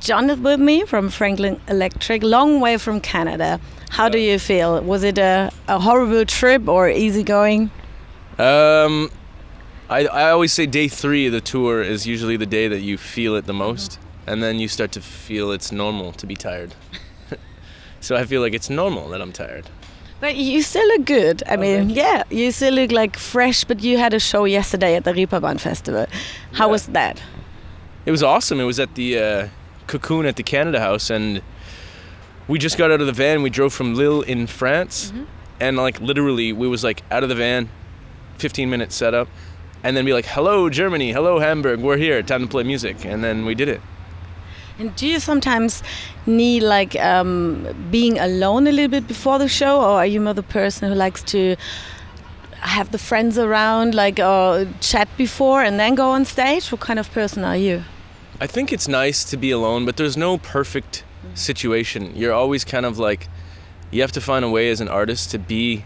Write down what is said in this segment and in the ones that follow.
John is with me from Franklin Electric, long way from Canada. How do you feel? Was it a horrible trip or easygoing? I always say day 3 of the tour is usually the day that you feel it the most, and then you start to feel it's normal to be tired. So I feel like it's normal that I'm tired. But you still look good. I mean, yeah, you still look like fresh, but you had a show yesterday at the Reeperbahn Festival. How was that? It was awesome. It was at the Cocoon at the Canada House, and we just got out of the van. We drove from Lille in France, and like literally we was like out of the van, 15-minute setup, and then be like, hello Germany, hello Hamburg, we're here, time to play music, and then we did it. And do you sometimes need like being alone a little bit before the show, or are you more the person who likes to have the friends around, like chat before and then go on stage? What kind of person are you? I think it's nice to be alone, but there's no perfect situation. You're always kind of like, you have to find a way as an artist to be,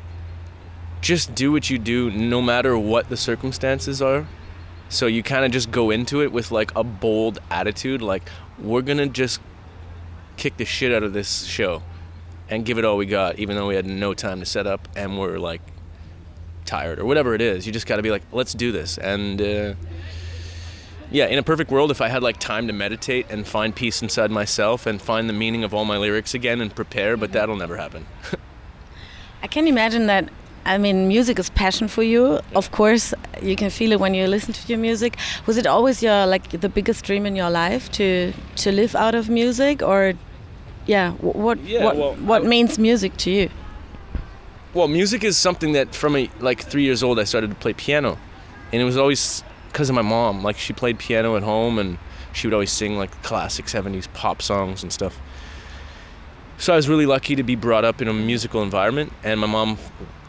just do what you do no matter what the circumstances are. So you kind of just go into it with like a bold attitude, like we're gonna just kick the shit out of this show and give it all we got, even though we had no time to set up and we're like tired or whatever it is. You just gotta be like, let's do this. And in a perfect world, if I had like time to meditate and find peace inside myself and find the meaning of all my lyrics again and prepare, but that'll never happen. I can imagine that. I mean, music is passion for you. Of course, you can feel it when you listen to your music. Was it always your the biggest dream in your life to live out of music, or what means music to you? Well, music is something that from 3 years old I started to play piano, and it was always because of my mom. Like she played piano at home, and she would always sing like classic 70s pop songs and stuff. So I was really lucky to be brought up in a musical environment, and my mom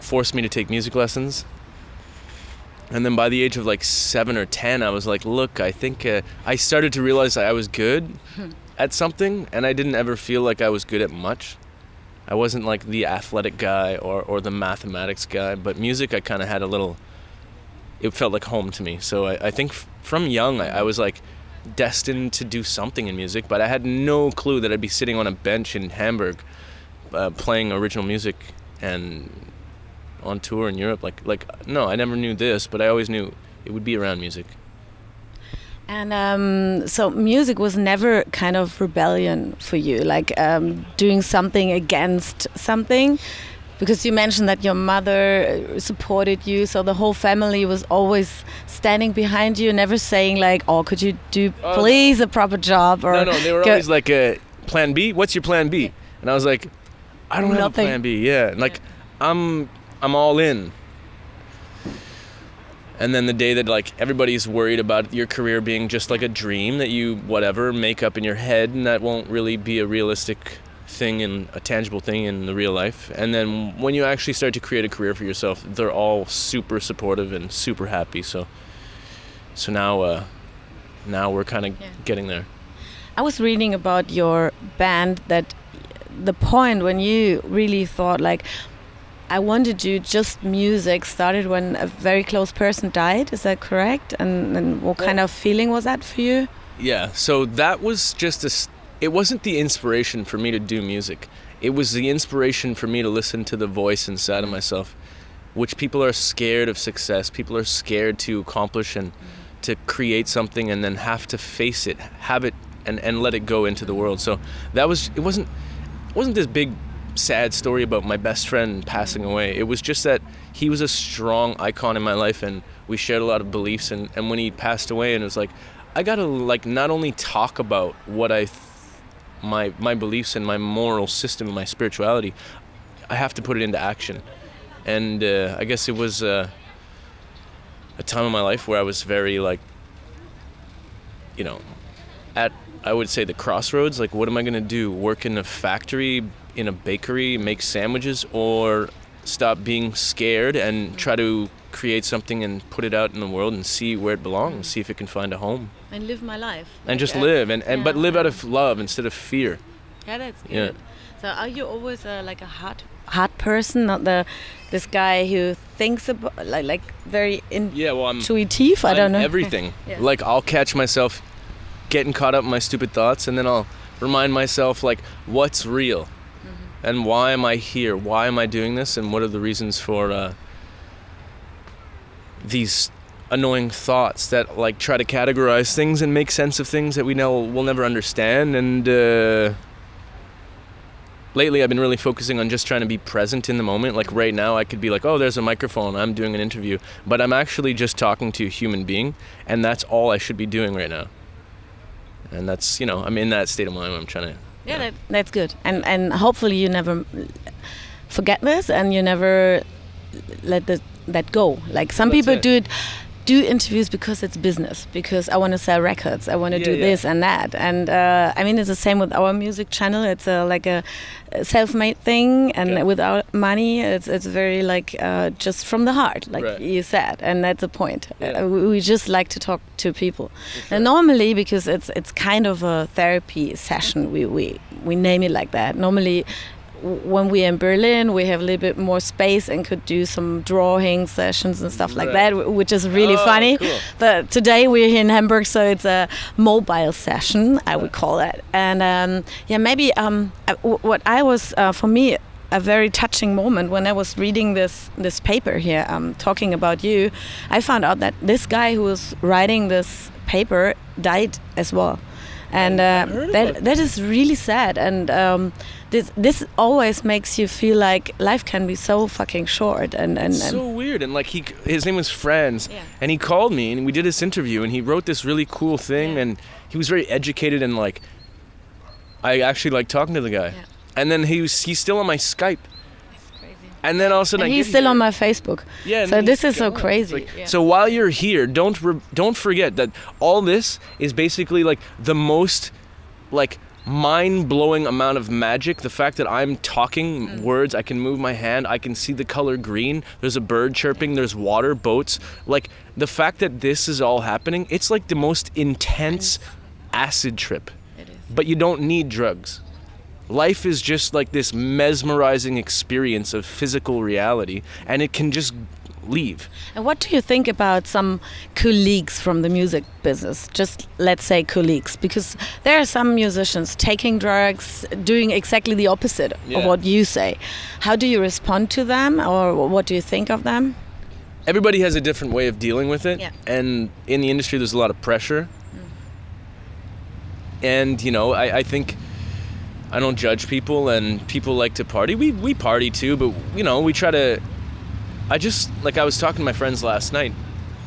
forced me to take music lessons. And then by the age of like 7 or 10, I was like, look, I think I started to realize that I was good at something, and I didn't ever feel like I was good at much. I wasn't like the athletic guy or the mathematics guy, but music I kind of had it felt like home to me. So I think from young I was like destined to do something in music, but I had no clue that I'd be sitting on a bench in Hamburg playing original music and on tour in Europe. No, I never knew this, but I always knew it would be around music. And so music was never kind of rebellion for you, like doing something against something, because you mentioned that your mother supported you, so the whole family was always standing behind you, never saying like, oh, could you do please a proper job? Or no, they were always like, plan B? What's your plan B? And I was like, I don't have a plan B. Yeah, like I'm all in. And then the day that like everybody's worried about your career being just like a dream that you make up in your head, and that won't really be a realistic thing and a tangible thing in the real life. And then when you actually start to create a career for yourself, they're all super supportive and super happy. So now we're kind of getting there. I was reading about your band that the point when you really thought like, I want to do just music started when a very close person died. Is that correct? And what kind of feeling was that for you? Yeah, so that was just it wasn't the inspiration for me to do music. It was the inspiration for me to listen to the voice inside of myself, which people are scared of success. People are scared to accomplish and to create something and then have to face it, have it, and let it go into the world. So it wasn't this big sad story about my best friend passing away. It was just that he was a strong icon in my life, and we shared a lot of beliefs, and when he passed away, and it was like, I gotta like not only talk about what my beliefs and my moral system and my spirituality, I have to put it into action. And I guess it was a time in my life where I was very like, at, I would say, the crossroads. Like, what am I gonna do? Work in a factory, in a bakery, make sandwiches, or stop being scared and try to create something and put it out in the world and see where it belongs, see if it can find a home. And live my life. And just live, but live out of love instead of fear. Yeah, that's good. Yeah. So are you always like a heart person, not this guy who thinks about like very intuitive? I don't know. Everything. Like I'll catch myself getting caught up in my stupid thoughts, and then I'll remind myself, like, what's real? And why am I here? Why am I doing this? And what are the reasons for these annoying thoughts that, like, try to categorize things and make sense of things that we know we'll never understand? And lately I've been really focusing on just trying to be present in the moment. Like right now I could be like, oh, there's a microphone, I'm doing an interview, but I'm actually just talking to a human being, and that's all I should be doing right now. And that's, you know, I'm in that state of mind where I'm trying to... Yeah, that's good. And hopefully you never forget this, and you never let that go. Like some people do interviews because it's business, because I want to sell records, I want to do this and that. And I mean, it's the same with our music channel. It's like a self-made thing, and without money, it's very like just from the heart, like you said, and that's the point. We just like to talk to people. And normally, because it's kind of a therapy session, we name it like that. Normally, when we're in Berlin, we have a little bit more space and could do some drawing sessions and stuff like that, which is really funny. Cool. But today we're here in Hamburg, so it's a mobile session, I would call it. And maybe what I was, for me, a very touching moment when I was reading this paper here, talking about you, I found out that this guy who was writing this paper died as well. And that is really sad. And this always makes you feel like life can be so fucking short. And so weird. And like his name was Franz, and he called me and we did this interview, and he wrote this really cool thing, and he was very educated, and like I actually like talking to the guy. Yeah. And then he's still on my Skype. And then all of a sudden, he's still on my Facebook. Yeah. So this is so crazy. Like, so while you're here, don't forget that all this is basically like the most like mind-blowing amount of magic. The fact that I'm talking words, I can move my hand, I can see the color green. There's a bird chirping. There's water, boats. Like the fact that this is all happening, it's like the most intense acid trip. It is. But you don't need drugs. Life is just like this mesmerizing experience of physical reality, and it can just leave. And what do you think about some colleagues from the music business? Just let's say colleagues, because there are some musicians taking drugs, doing exactly the opposite of what you say. How do you respond to them, or what do you think of them? Everybody has a different way of dealing with it, and in the industry there's a lot of pressure. And, you know, I think... I don't judge people, and people like to party. We party too, but, you know, we try to... I was talking to my friends last night,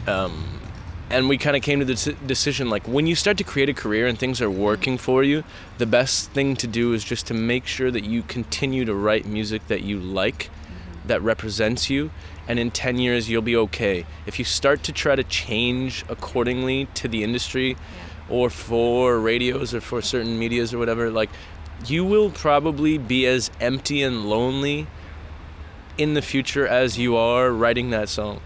and we kind of came to the decision, like, when you start to create a career and things are working for you, the best thing to do is just to make sure that you continue to write music that you like, that represents you, and in 10 years you'll be okay. If you start to try to change accordingly to the industry, or for radios, or for certain medias or whatever, like... you will probably be as empty and lonely in the future as you are writing that song.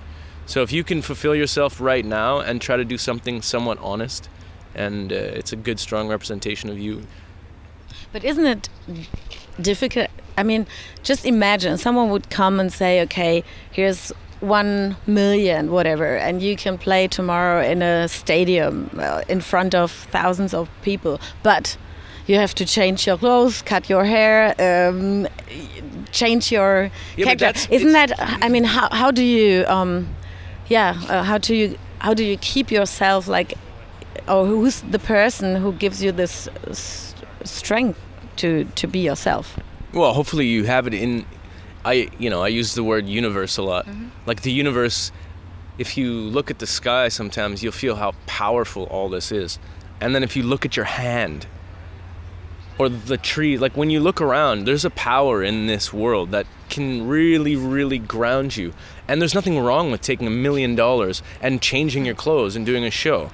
So if you can fulfill yourself right now and try to do something somewhat honest, and it's a good, strong representation of you. But isn't it difficult? I mean, just imagine someone would come and say, okay, here's 1 million, whatever, and you can play tomorrow in a stadium in front of thousands of people, but... you have to change your clothes, cut your hair, change your character. Isn't that? I mean, how do you? How do you keep yourself like? Or who's the person who gives you this strength to be yourself? Well, hopefully you have it in. I use the word universe a lot. Like the universe. If you look at the sky, sometimes you'll feel how powerful all this is, and then if you look at your hand. Or the tree, like when you look around, there's a power in this world that can really, really ground you. And there's nothing wrong with taking $1 million and changing your clothes and doing a show.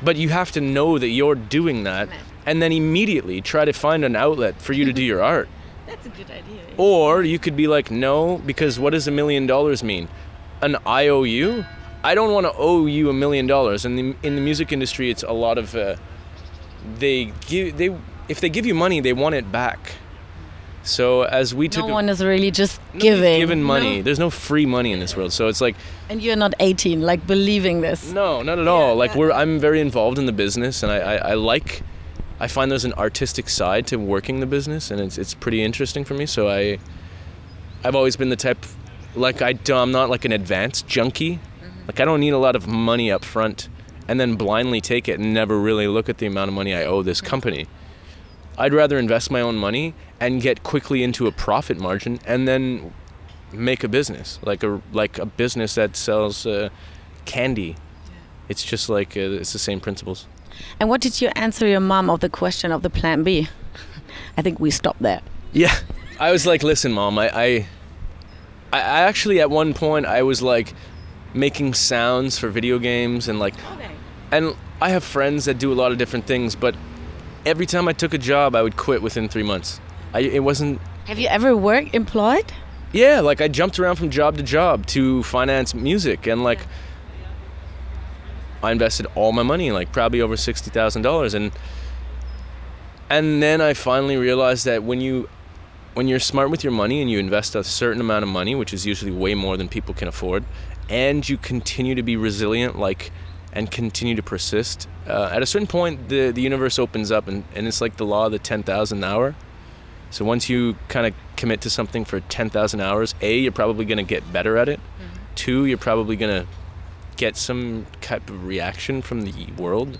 But you have to know that you're doing that, and then immediately try to find an outlet for you to do your art. That's a good idea. Or you could be like, no, because what does $1 million mean? An IOU? I don't want to owe you $1 million. And in the music industry, it's a lot of, if they give you money, they want it back. So as we took no one is really just given giving money. No? There's no free money in this world. So it's like, and you're not 18, like believing this. no, not at all. Like I'm very involved in the business, and I find there's an artistic side to working the business, and it's pretty interesting for me. So I've always been the type, like I'm not like an advanced junkie. Like I don't need a lot of money up front and then blindly take it and never really look at the amount of money I owe this company. I'd rather invest my own money and get quickly into a profit margin and then make a business, like a business that sells candy. It's just like it's the same principles. And what did you answer your mom of the question of the plan B? I think we stopped there. Yeah, I was like, listen, Mom, I actually at one point I was like making sounds for video games and like, and I have friends that do a lot of different things, but every time I took a job, I would quit within 3 months. It wasn't. Have you ever worked employed? Yeah, like I jumped around from job to job to finance music, and like I invested all my money, like probably over $60,000, and then I finally realized that when you're smart with your money and you invest a certain amount of money, which is usually way more than people can afford, and you continue to be resilient, and continue to persist, at a certain point the universe opens up, and it's like the law of the 10,000 hour. So once you kind of commit to something for 10,000 hours, you're probably going to get better at it. 2, you're probably going to get some type of reaction from the world.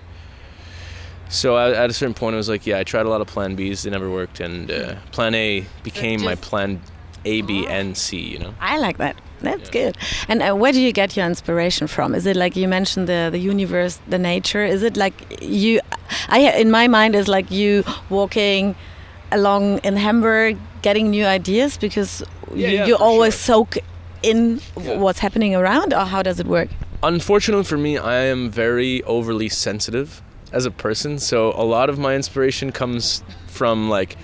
So at a certain point I was like, I tried a lot of plan Bs, they never worked, and plan A became my plan A, B, and C, you know. I like that. That's good. And where do you get your inspiration from? Is it like you mentioned the universe, the nature? Is it like in my mind is like you walking along in Hamburg getting new ideas because you always soak in what's happening around, or how does it work? Unfortunately for me, I am very overly sensitive as a person, so a lot of my inspiration comes from like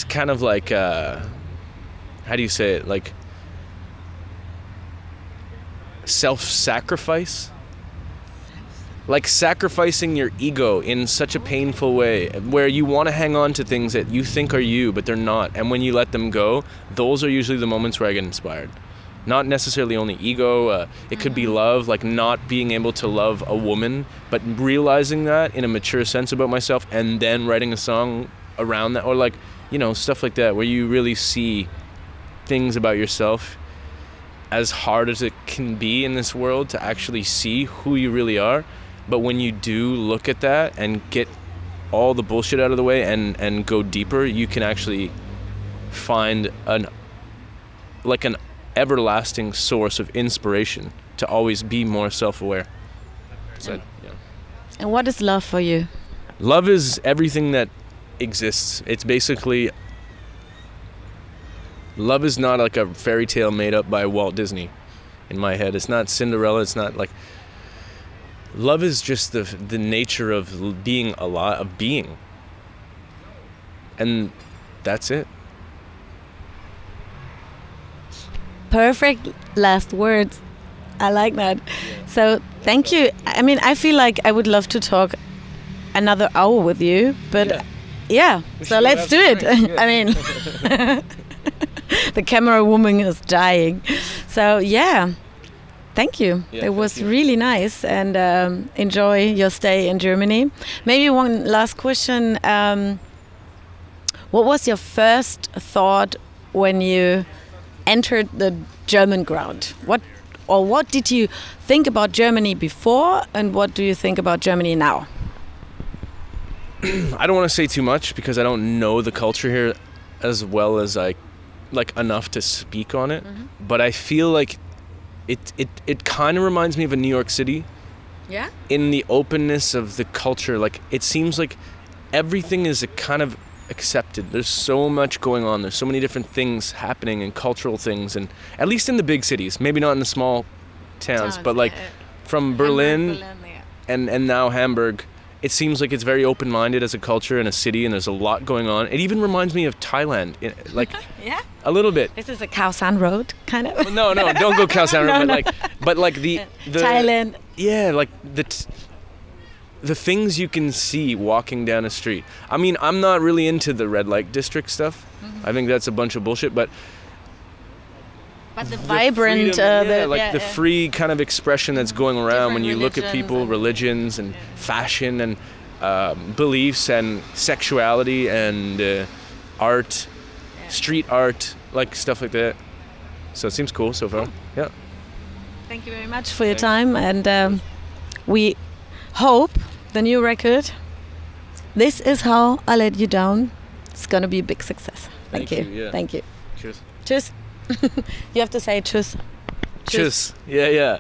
kind of like how do you say it, like self-sacrifice, like sacrificing your ego in such a painful way where you want to hang on to things that you think are you but they're not, and when you let them go, those are usually the moments where I get inspired. Not necessarily only ego, it could be love, like not being able to love a woman, but realizing that in a mature sense about myself and then writing a song around that, or like, you know, stuff like that where you really see things about yourself, as hard as it can be in this world to actually see who you really are. But when you do look at that and get all the bullshit out of the way and go deeper, you can actually find an everlasting source of inspiration to always be more self-aware. So, yeah. And what is love for you? Love is everything that exists. It's basically, love is not like a fairy tale made up by Walt Disney in my head. It's not Cinderella. It's not like, love is just the nature of being alive, of being. And that's it. Perfect last words. I like that. Yeah. So thank you. I mean, I feel like I would love to talk another hour with you, but yeah. So let's do it. I mean, the camera woman is dying. So yeah, thank you. It was really nice, and enjoy your stay in Germany. Maybe one last question. What was your first thought when you entered the German ground? What did you think about Germany before, and what do you think about Germany now? I don't want to say too much because I don't know the culture here as well as I like enough to speak on it. But I feel like it kind of reminds me of a New York City. Yeah. In the openness of the culture, like it seems like everything is a kind of accepted. There's so much going on. There's so many different things happening and cultural things, and at least in the big cities, maybe not in the small towns, but like from Berlin, and now Hamburg, it seems like it's very open-minded as a culture and a city, and there's a lot going on. It even reminds me of Thailand, like a little bit. This is a Khao San Road, kind of. No, don't go Khao San Road, but like the Thailand. Yeah, like the things you can see walking down a street. I mean, I'm not really into the red light district stuff. I think that's a bunch of bullshit, but the vibrant, freedom, the free kind of expression that's going around Different when you look at people, religions and fashion and beliefs and sexuality and art, street art, like stuff like that. So it seems cool so far. Yeah. Thank you very much for your time, and we hope the new record, This Is How I Let You Down, is gonna be a big success. Thank you. Yeah. Thank you. Cheers. Tschüss. You have to say tschüss. Tschüss. Yeah.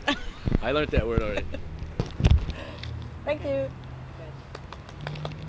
I learned that word already. Thank you.